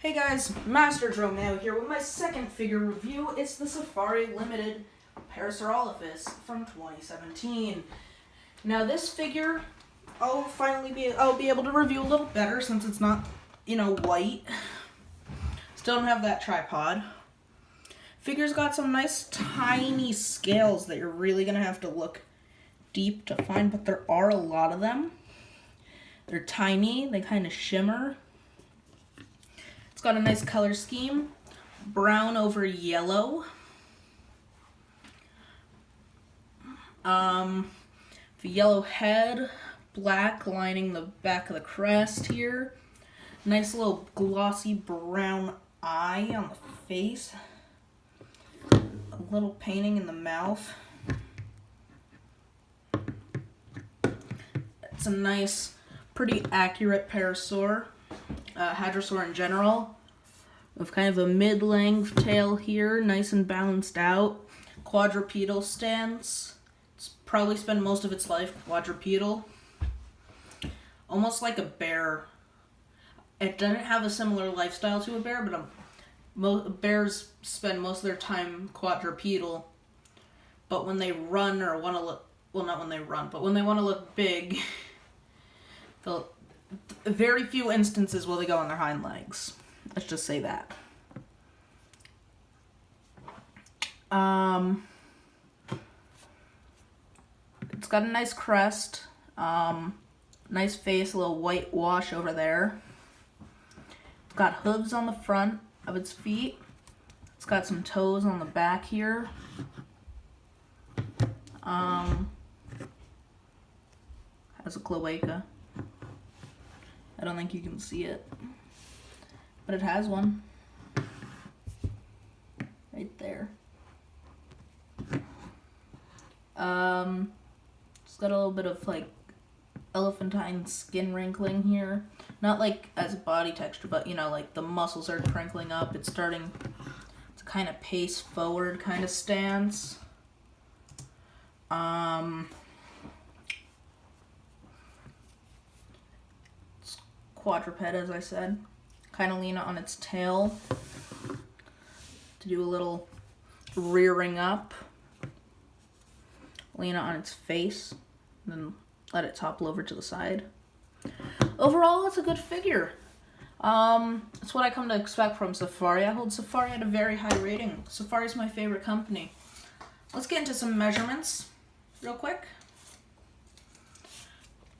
Hey guys, Master Romeo here with my second figure review. It's the Safari Limited Parasaurolophus from 2017. Now this figure, I'll be able to review a little better since it's not, white. Still don't have that tripod. Figure's got some nice tiny scales that you're really gonna have to look deep to find, but there are a lot of them. They're tiny, they kind of shimmer. It's got a nice color scheme, brown over yellow. The yellow head, black lining the back of the crest here. Nice little glossy brown eye on the face. A little painting in the mouth. It's a nice, pretty accurate parasaur. Hadrosaur in general, with kind of a mid-length tail here, nice and balanced out. Quadrupedal stance. It's probably spent most of its life quadrupedal. Almost like a bear. It doesn't have a similar lifestyle to a bear, but bears spend most of their time quadrupedal. But when they run or want to look, well, not when they run, but when they want to look big, very few instances will they go on their hind legs. Let's just say that. It's got a nice crest, nice face, a little white wash over there. It's got hooves on the front of its feet. It's got some toes on the back here. Has a cloaca. I don't think you can see it, but it has one right there. It's got a little bit of like elephantine skin wrinkling here, not like as a body texture, but like the muscles are crinkling up. It's starting to kind of pace forward kind of stance. Quadruped, as I said. Kind of lean on its tail to do a little rearing up. Lean on its face, and then let it topple over to the side. Overall, it's a good figure. It's what I come to expect from Safari. I hold Safari at a very high rating. Safari's my favorite company. Let's get into some measurements real quick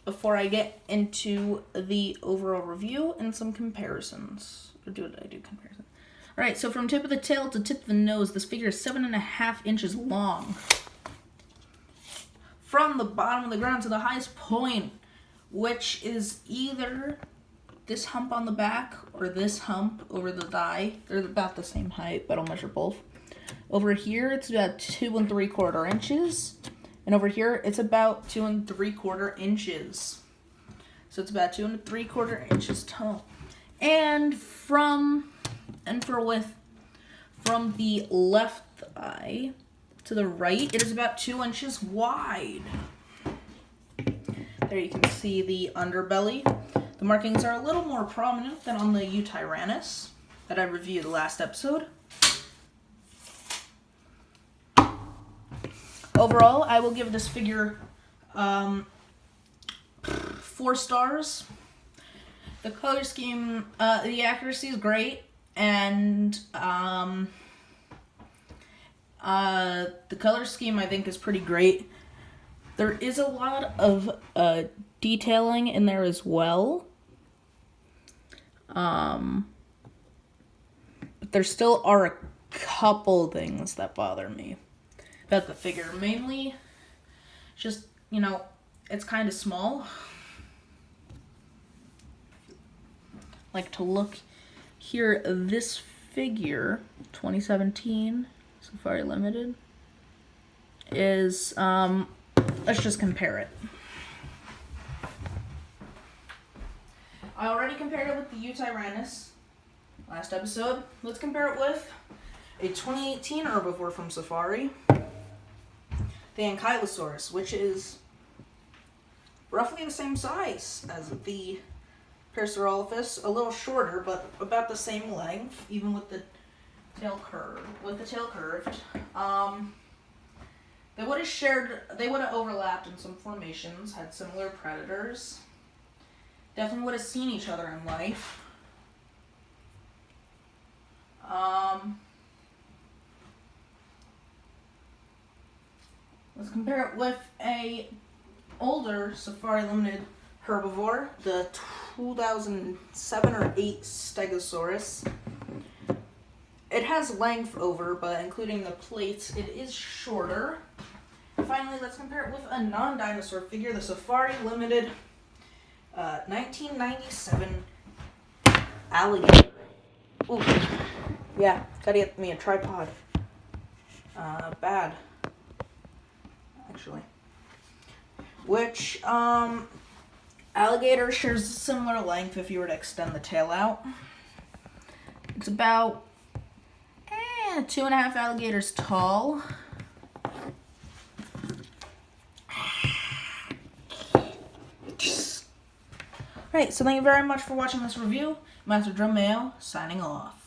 before I get into the overall review and some comparisons. Comparison? Alright, so from tip of the tail to tip of the nose, this figure is 7.5 inches long. From the bottom of the ground to the highest point, which is either this hump on the back or this hump over the thigh. They're about the same height, but I'll measure both. Over here, it's about 2 3/4 inches. And over here, it's about 2 3/4 inches. So it's about 2 3/4 inches tall. And for width, from the left thigh to the right, it is about 2 inches wide. There you can see the underbelly. The markings are a little more prominent than on the Eutyrannus that I reviewed last episode. Overall, I will give this figure 4 stars. The color scheme, the accuracy is great, and the color scheme I think is pretty great. There is a lot of detailing in there as well. But there still are a couple things that bother me about the figure. Mainly, just, it's kind of small. Like to look here, this figure, 2017, Safari Limited, is, let's just compare it. I already compared it with the Eutyrannus last episode. Let's compare it with a 2018 herbivore from Safari, the Ankylosaurus, which is roughly the same size as the Parasaurolophus, a little shorter, but about the same length, even with the tail curved. They would have overlapped in some formations, had similar predators. Definitely would have seen each other in life. Let's compare it with a older Safari Limited herbivore, the 2007 or 8 Stegosaurus. It has length over, but including the plates, it is shorter. Finally, let's compare it with a non-dinosaur figure, the Safari Limited 1997 alligator. Ooh, yeah, gotta get me a tripod. Bad, actually. Which, alligator shares a similar length if you were to extend the tail out. It's about 2.5 alligators tall. Alright, so thank you very much for watching this review. Master Drum Mayo, signing off.